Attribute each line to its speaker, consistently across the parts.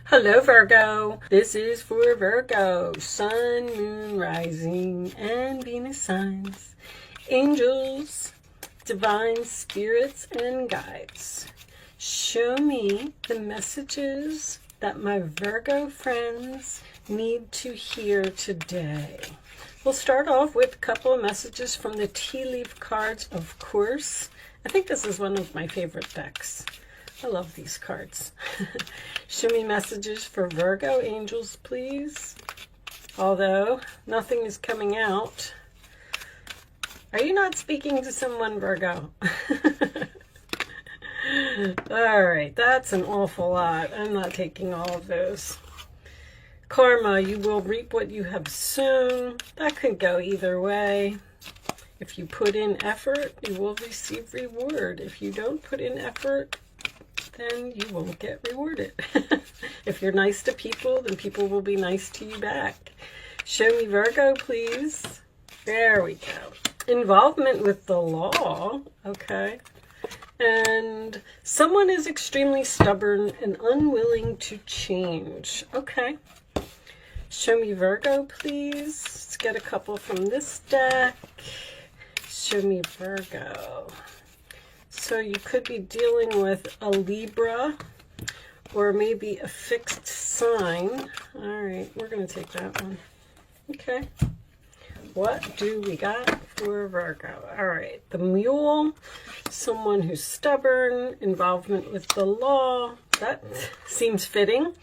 Speaker 1: Hello Virgo, this is for Virgo, Sun, Moon, Rising, and Venus signs, angels, divine spirits, and guides. Show me the messages that my Virgo friends need to hear today. We'll start off with a couple of messages from the tea leaf cards, of course. I think this is one of my favorite decks. I love these cards. Show me messages for Virgo angels, please. Although nothing is coming out. Are you not speaking to someone, Virgo? All right, that's an awful lot. I'm not taking all of those. Karma, you will reap what you have sown. That could go either way. If you put in effort, you will receive reward. If you don't put in effort, then you won't get rewarded. If you're nice to people, then people will be nice to you back. Show me Virgo, please. There we go. Involvement with the law. Okay. And someone is extremely stubborn and unwilling to change. Okay. Show me Virgo, please. Let's get a couple from this deck. Show me Virgo. So you could be dealing with a Libra or maybe a fixed sign. All right, we're going to take that one. Okay. What do we got for Virgo? All right, the Mule, someone who's stubborn, involvement with the law. That seems fitting.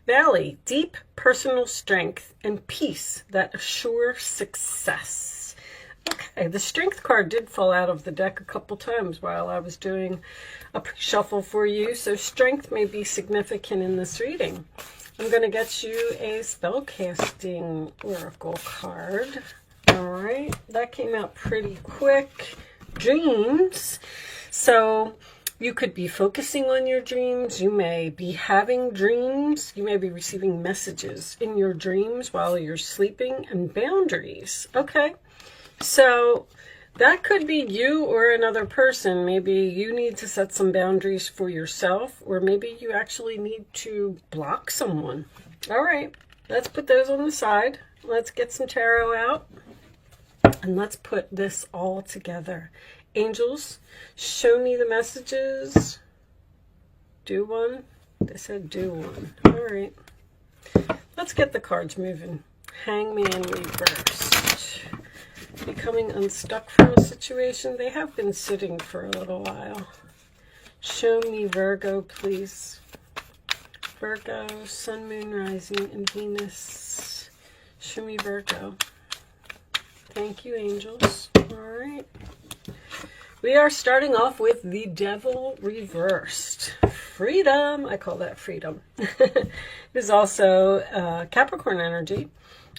Speaker 1: Valley, deep personal strength and peace that assure success. Okay, the Strength card did fall out of the deck a couple times while I was doing a pre-shuffle for you, so Strength may be significant in this reading. I'm going to get you a spellcasting oracle card. All right, that came out pretty quick. Dreams. So you could be focusing on your dreams. You may be having dreams. You may be receiving messages in your dreams while you're sleeping. And boundaries. Okay. So that could be you or another person. Maybe you need to set some boundaries for yourself, or maybe you actually need to block someone. All right, let's put those on the side. Let's get some tarot out and let's put this all together. Angels, show me the messages. Do one. They said do one. All right, let's get the cards moving. Hangman reversed. Becoming unstuck from a situation. They have been sitting for a little while. Show me Virgo, please. Virgo, Sun, Moon, Rising, and Venus. Show me Virgo. Thank you, angels. All right. We are starting off with the Devil reversed. Freedom. I call that freedom. It is also Capricorn energy.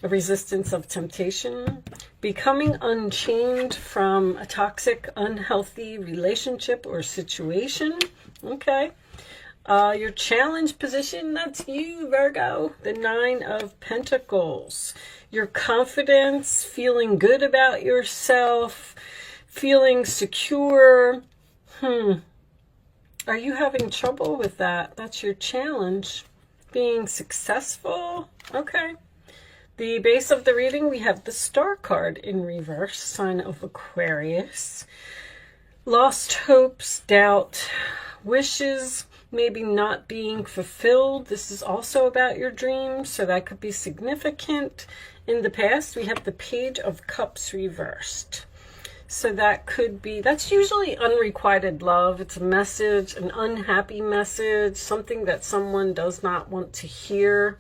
Speaker 1: A resistance of temptation, becoming unchained from a toxic, unhealthy relationship or situation. Okay. Your challenge position, that's you, Virgo. The Nine of Pentacles. Your confidence, feeling good about yourself, feeling secure. Are you having trouble with that? That's your challenge. Being successful. Okay. The base of the reading, we have the Star card in reverse, sign of Aquarius. Lost hopes, doubt, wishes, maybe not being fulfilled. This is also about your dreams, so that could be significant. In the past, we have the Page of Cups reversed. So that could be, that's usually unrequited love. It's a message, an unhappy message, something that someone does not want to hear.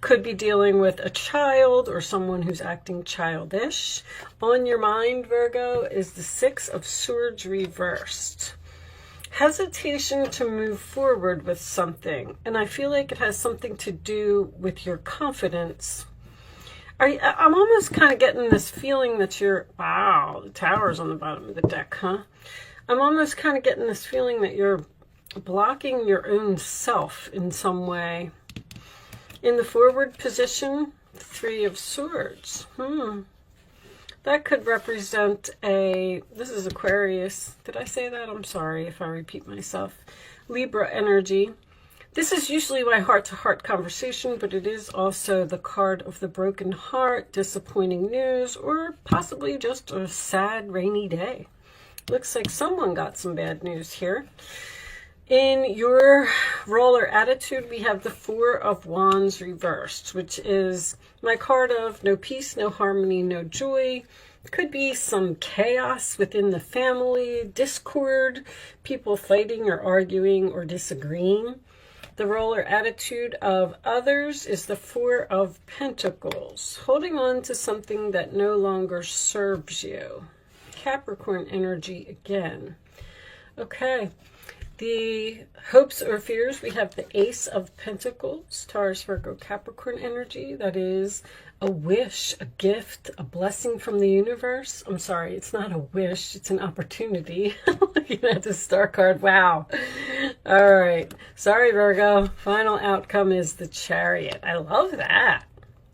Speaker 1: Could be dealing with a child or someone who's acting childish. On your mind, Virgo, is the Six of Swords reversed. Hesitation to move forward with something. And I feel like it has something to do with your confidence. I'm almost kind of getting this feeling that you're, wow, the Tower's on the bottom of the deck, huh? I'm almost kind of getting this feeling that you're blocking your own self in some way. In the forward position, Three of Swords. That could represent this is Aquarius. Did I say that? I'm sorry if I repeat myself. Libra energy. This is usually my heart-to-heart conversation, but it is also the card of the broken heart, disappointing news, or possibly just a sad, rainy day. Looks like someone got some bad news here. In your roller attitude, we have the Four of Wands reversed, which is my card of no peace, no harmony, no joy. Could be some chaos within the family, discord, people fighting or arguing or disagreeing. The roller attitude of others is the Four of Pentacles, holding on to something that no longer serves you. Capricorn energy again. Okay. The hopes or fears, we have the Ace of Pentacles, Taurus, Virgo, Capricorn energy. That is a wish, a gift, a blessing from the universe. I'm sorry, it's not a wish, it's an opportunity. Looking at the star card, wow. All right, sorry Virgo, final outcome is the Chariot. I love that.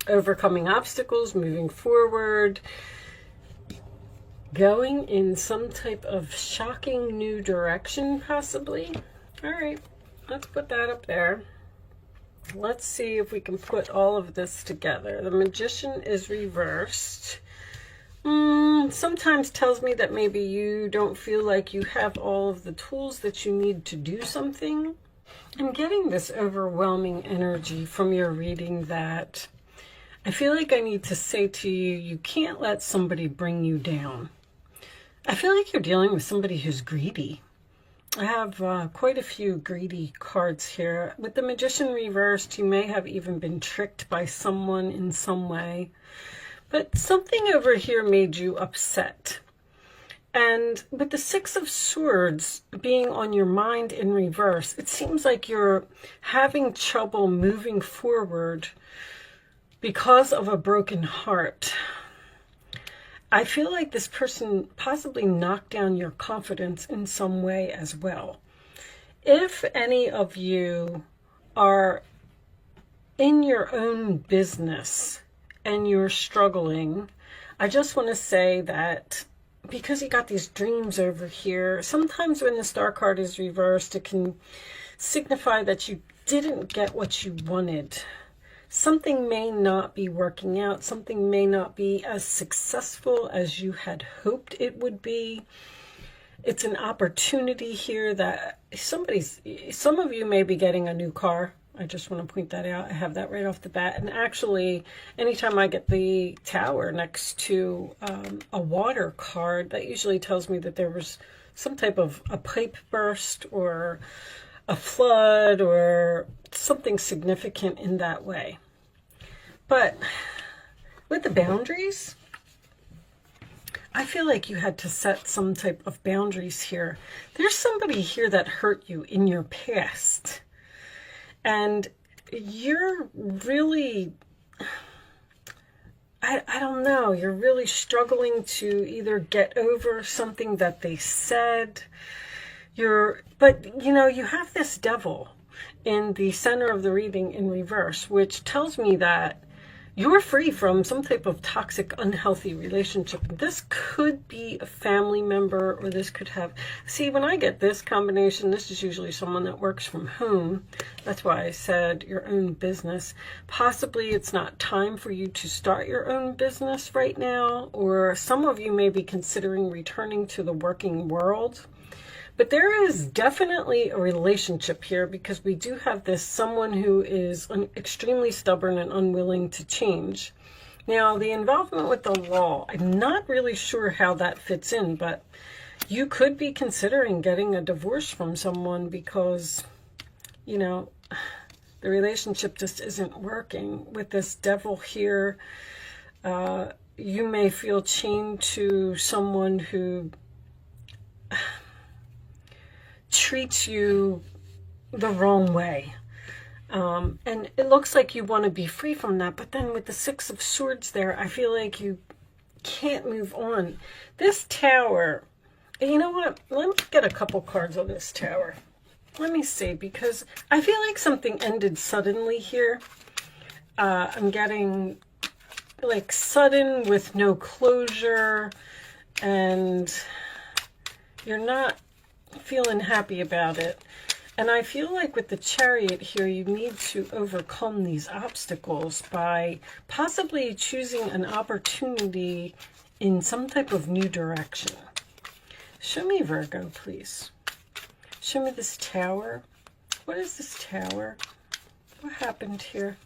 Speaker 1: Overcoming obstacles, moving forward, going in some type of shocking new direction, possibly. All right, let's put that up there. Let's see if we can put all of this together. The Magician is reversed. Sometimes tells me that maybe you don't feel like you have all of the tools that you need to do something. I'm getting this overwhelming energy from your reading that I feel like I need to say to you, you can't let somebody bring you down. I feel like you're dealing with somebody who's greedy. I have quite a few greedy cards here. With the Magician reversed, you may have even been tricked by someone in some way. But something over here made you upset. And with the Six of Swords being on your mind in reverse, it seems like you're having trouble moving forward because of a broken heart. I feel like this person possibly knocked down your confidence in some way as well. If any of you are in your own business and you're struggling, I just want to say that because you got these dreams over here, sometimes when the star card is reversed, it can signify that you didn't get what you wanted. Something may not be working out. Something may not be as successful as you had hoped it would be. It's an opportunity here that some of you may be getting a new car. I just want to point that out. I have that right off the bat. And actually, anytime I get the tower next to a water card, that usually tells me that there was some type of a pipe burst or a flood or something significant in that way. But with the boundaries, I feel like you had to set some type of boundaries here. There's somebody here that hurt you in your past. And you're really, I don't know, you're really struggling to either get over something that they said. But you know, you have this devil in the center of the reading in reverse, which tells me that you're free from some type of toxic, unhealthy relationship. This could be a family member, or this could have... See, when I get this combination, this is usually someone that works from home. That's why I said your own business. Possibly it's not time for you to start your own business right now, or some of you may be considering returning to the working world. But there is definitely a relationship here, because we do have this someone who is extremely stubborn and unwilling to change. Now, the involvement with the law, I'm not really sure how that fits in, but you could be considering getting a divorce from someone because, you know, the relationship just isn't working. With this devil here, you may feel chained to someone who treats you the wrong way. And it looks like you want to be free from that, but then with the Six of Swords there, I feel like you can't move on. This tower, you know what? Let me get a couple cards on this tower. Let me see, because I feel like something ended suddenly here. I'm getting like sudden with no closure, and you're not feeling happy about it. And I feel like with the Chariot here, you need to overcome these obstacles by possibly choosing an opportunity in some type of new direction. Show me Virgo, please. Show me this Tower. What is this Tower? What happened here?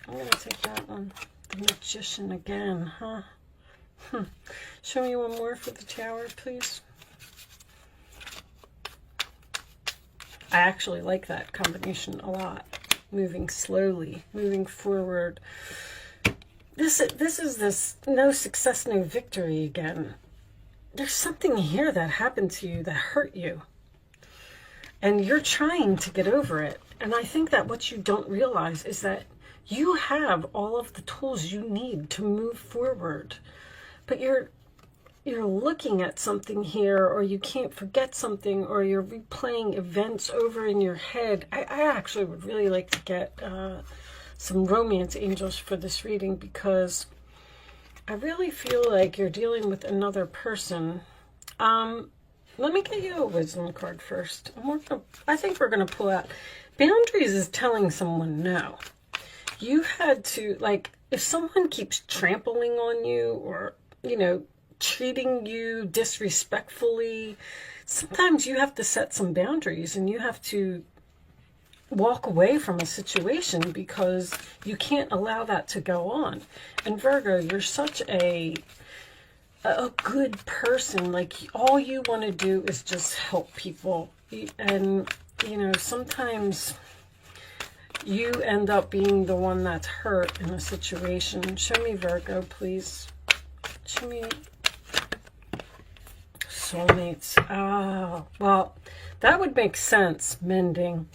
Speaker 1: I'm going to take that one. The Magician again, huh? Show me one more for the Tower, please. I actually like that combination a lot. Moving slowly, moving forward. This is this no success, no victory again. There's something here that happened to you that hurt you. And you're trying to get over it. And I think that what you don't realize is that you have all of the tools you need to move forward. But you're looking at something here, or you can't forget something, or you're replaying events over in your head. I actually would really like to get some romance angels for this reading, because I really feel like you're dealing with another person. Let me get you a wisdom card first. I think we're going to pull out boundaries. Is telling someone no. You had to, like, if someone keeps trampling on you, or, you know, treating you disrespectfully, sometimes you have to set some boundaries, and you have to walk away from a situation because you can't allow that to go on. And Virgo, you're such a good person. Like, all you want to do is just help people. And, you know, sometimes you end up being the one that's hurt in a situation. Show me Virgo, please. Show me soulmates. Oh, well, that would make sense. Mending.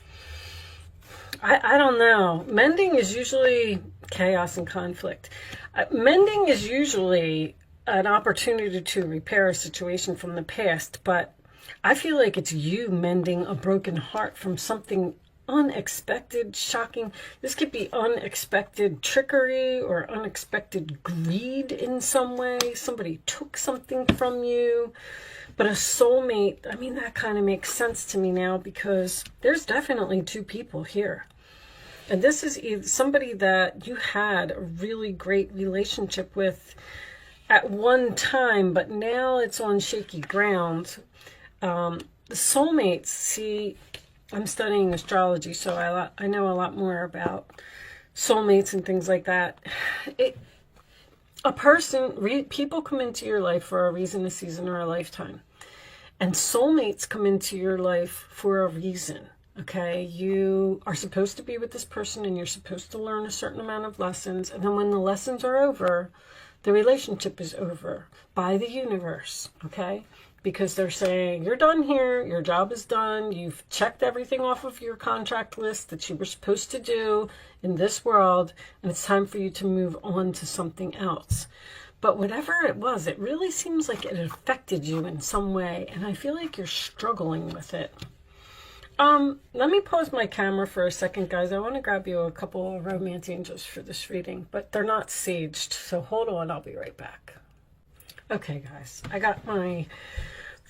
Speaker 1: I don't know. Mending is usually chaos and conflict. Mending is usually an opportunity to repair a situation from the past, but I feel like it's you mending a broken heart from something unexpected, shocking. This could be unexpected trickery or unexpected greed in some way. Somebody took something from you. But a soulmate, I mean, that kind of makes sense to me now, because there's definitely two people here. And this is either somebody that you had a really great relationship with at one time, but now it's on shaky ground. The soulmates, see, I'm studying astrology, so I know a lot more about soulmates and things like that. People come into your life for a reason, a season, or a lifetime. And soulmates come into your life for a reason, okay? You are supposed to be with this person, and you're supposed to learn a certain amount of lessons. And then when the lessons are over, the relationship is over by the universe, okay? Because they're saying, you're done here, your job is done, you've checked everything off of your contract list that you were supposed to do in this world, and it's time for you to move on to something else. But whatever it was, it really seems like it affected you in some way, and I feel like you're struggling with it. Let me pause my camera for a second, guys. I want to grab you a couple of romance angels for this reading, but they're not saged, so hold on, I'll be right back. Okay, guys, I got my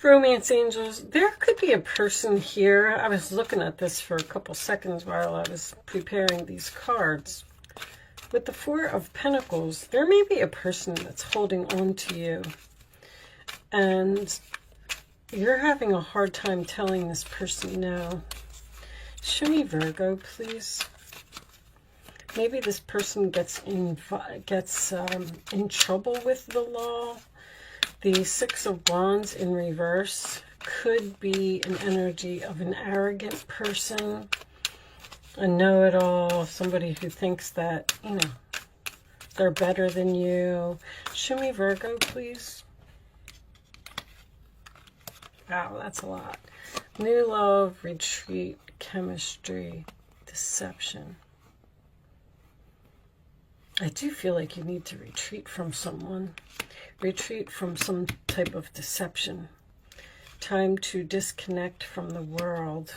Speaker 1: romance angels. There could be a person here. I was looking at this for a couple seconds while I was preparing these cards. With the Four of Pentacles, there may be a person that's holding on to you, and you're having a hard time telling this person no. Show me Virgo, please. Maybe this person gets in trouble with the law. The Six of Wands in reverse could be an energy of an arrogant person, a know-it-all, somebody who thinks that, you know, they're better than you. Show me Virgo, please. Wow, that's a lot. New love, retreat, chemistry, deception. I do feel like you need to retreat from someone. Retreat from some type of deception. Time to disconnect from the world.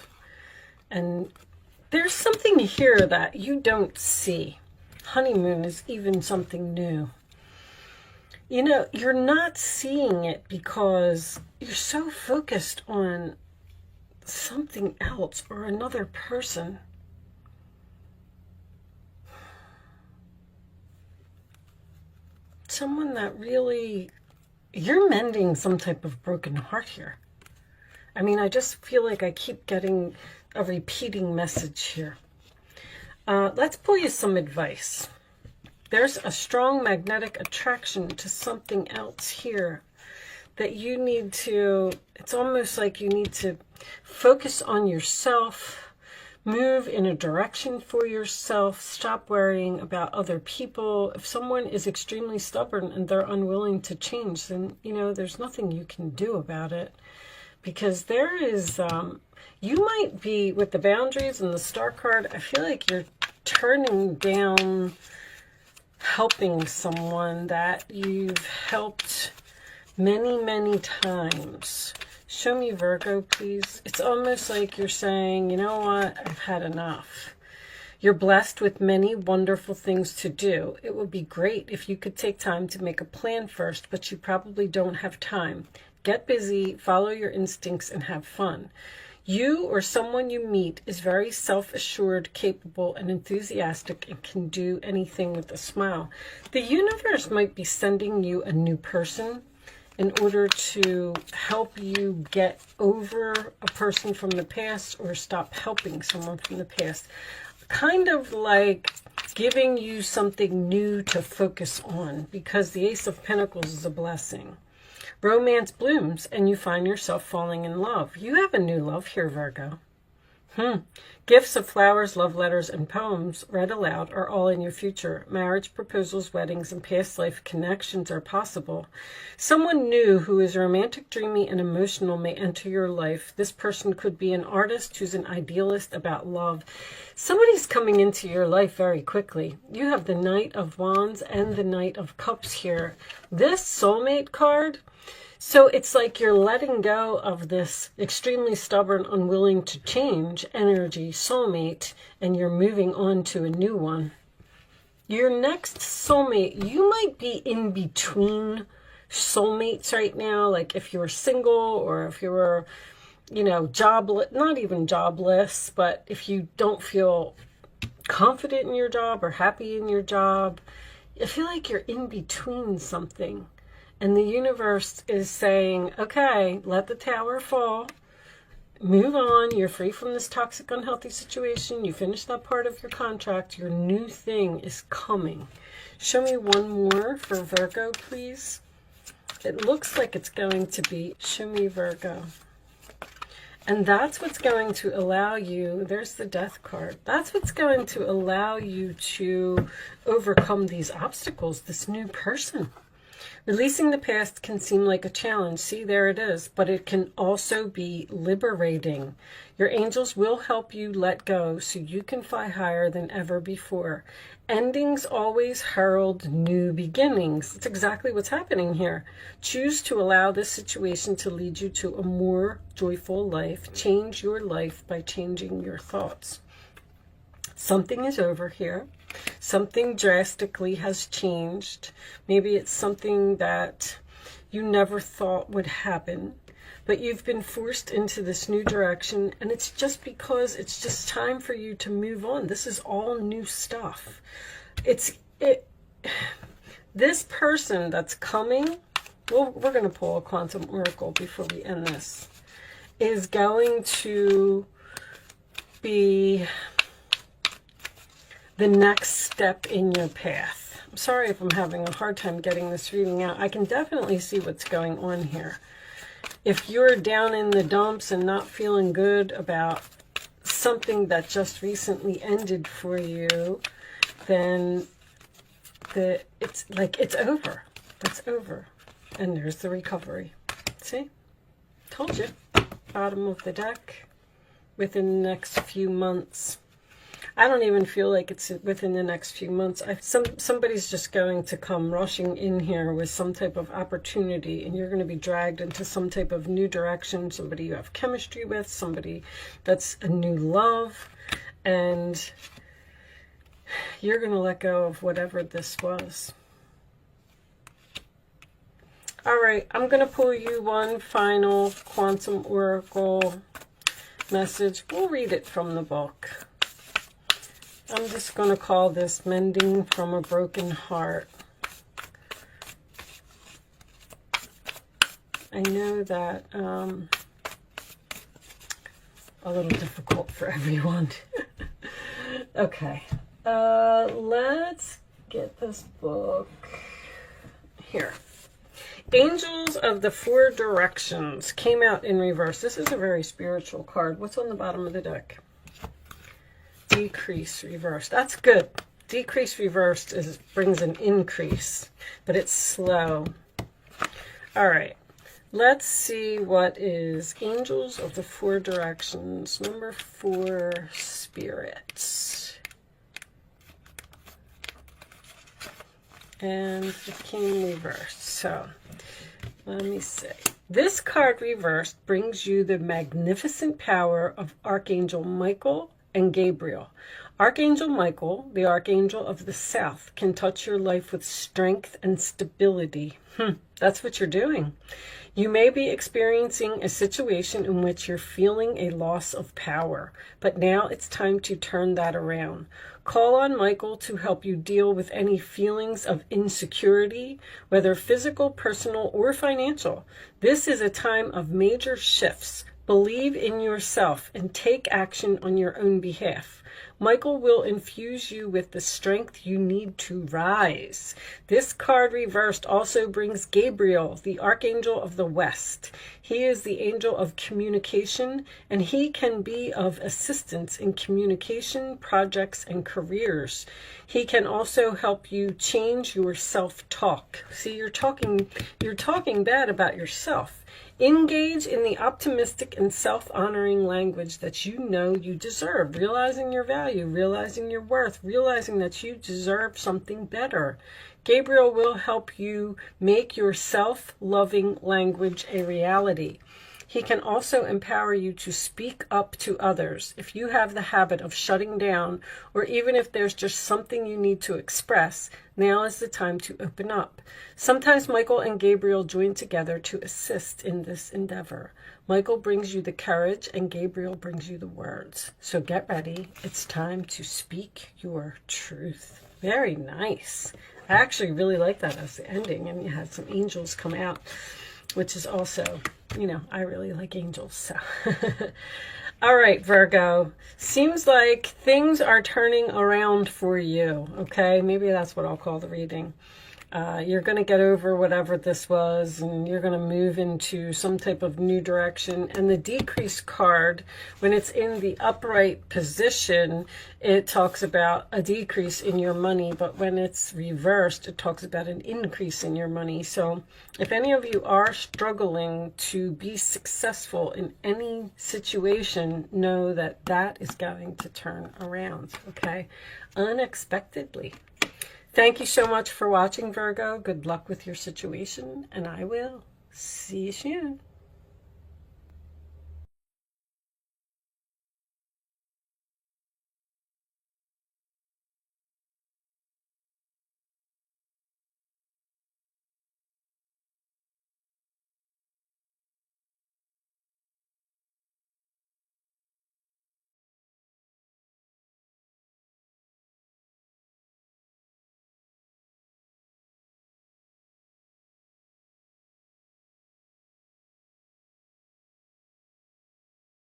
Speaker 1: And there's something here that you don't see. Honeymoon is even something new. You know, you're not seeing it because you're so focused on something else or another person. Someone that really, you're mending some type of broken heart here. I mean, I just feel like I keep getting a repeating message here. Let's pull you some advice. There's a strong magnetic attraction to something else here that you need to, it's almost like you need to focus on yourself, move in a direction for yourself, stop worrying about other people. If someone is extremely stubborn and they're unwilling to change, then, you know, there's nothing you can do about it. Because there is, you might be, with the boundaries and the star card, I feel like you're turning down helping someone that you've helped many, many times. Show me Virgo, please. It's almost like you're saying, you know what, I've had enough. You're blessed with many wonderful things to do. It would be great if you could take time to make a plan first, but you probably don't have time. Get busy, follow your instincts, and have fun. You or someone you meet is very self-assured, capable, and enthusiastic, and can do anything with a smile. The universe might be sending you a new person in order to help you get over a person from the past or stop helping someone from the past. Kind of like giving you something new to focus on, because the Ace of Pentacles is a blessing. Romance blooms and you find yourself falling in love. You have a new love here, Virgo. Gifts of flowers, love letters, and poems read aloud are all in your future. Marriage, proposals, weddings, and past life connections are possible. Someone new who is romantic, dreamy, and emotional may enter your life. This person could be an artist who's an idealist about love. Somebody's coming into your life very quickly. You have the Knight of Wands and the Knight of Cups here. This soulmate card, so it's like you're letting go of this extremely stubborn, unwilling to change energy soulmate, and you're moving on to a new one. Your next soulmate, you might be in between soulmates right now. Like if you're single, or if you're, you know, jobless, not even jobless, but if you don't feel confident in your job or happy in your job, I feel like you're in between something. And the universe is saying, okay, let the tower fall. Move on. You're free from this toxic, unhealthy situation. You finished that part of your contract. Your new thing is coming. Show me one more for Virgo, please. It looks like it's going to be, show me Virgo. And that's what's going to allow you, there's the Death card. That's what's going to allow you to overcome these obstacles, this new person. Releasing the past can seem like a challenge. See, there it is. But it can also be liberating. Your angels will help you let go so you can fly higher than ever before. Endings always herald new beginnings. That's exactly what's happening here. Choose to allow this situation to lead you to a more joyful life. Change your life by changing your thoughts. Something is over here. Something drastically has changed. Maybe it's something that you never thought would happen, but you've been forced into this new direction, and it's just because it's just time for you to move on. This is all new stuff. This person that's coming, well, we're going to pull a quantum oracle before we end this, is going to be the next step in your path. I'm sorry if I'm having a hard time getting this reading out. I can definitely see what's going on here. If you're down in the dumps and not feeling good about something that just recently ended for you, then it's like it's over. That's over. And there's the recovery. See? Told you. Bottom of the deck. Within the next few months. I don't even feel like it's within the next few months. Somebody's just going to come rushing in here with some type of opportunity, and you're going to be dragged into some type of new direction. Somebody you have chemistry with, somebody that's a new love, and you're going to let go of whatever this was. All right, I'm going to pull you one final quantum oracle. message. We'll read it from the book. I'm just going to call this Mending from a Broken Heart. I know that a little difficult for everyone. Okay, let's get this book here. Angels of the Four Directions came out in reverse. This is a very spiritual card. What's on the bottom of the deck? Decrease reversed. That's good. Decrease reversed brings an increase, but it's slow. All right. Let's see what is Angels of the Four Directions. Number 4, Spirits. And the King reversed. So, let me see. This card reversed brings you the magnificent power of Archangel Michael and Gabriel. Archangel Michael, the Archangel of the South, can touch your life with strength and stability. That's what you're doing. You may be experiencing a situation in which you're feeling a loss of power, but now it's time to turn that around. Call on Michael to help you deal with any feelings of insecurity, whether physical, personal, or financial. This is a time of major shifts. Believe in yourself and take action on your own behalf. Michael will infuse you with the strength you need to rise. This card reversed also brings Gabriel, the Archangel of the West. He is the angel of communication, and he can be of assistance in communication, projects, and careers. He can also help you change your self-talk. See, you're talking bad about yourself. Engage in the optimistic and self-honoring language that you know you deserve, realizing your value, realizing your worth, realizing that you deserve something better. Gabriel will help you make your self-loving language a reality. He can also empower you to speak up to others. If you have the habit of shutting down, or even if there's just something you need to express, now is the time to open up. Sometimes Michael and Gabriel join together to assist in this endeavor. Michael brings you the courage and Gabriel brings you the words. So get ready. It's time to speak your truth. Very nice. I actually really like that as the ending, and you had some angels come out, which is also, you know, I really like angels. So, all right, Virgo, seems like things are turning around for you. Okay, maybe that's what I'll call the reading. You're going to get over whatever this was, and you're going to move into some type of new direction. And the decrease card, when it's in the upright position, it talks about a decrease in your money, but when it's reversed, it talks about an increase in your money. So if any of you are struggling to be successful in any situation, know that that is going to turn around, okay? Unexpectedly. Thank you so much for watching, Virgo. Good luck with your situation, and I will see you soon.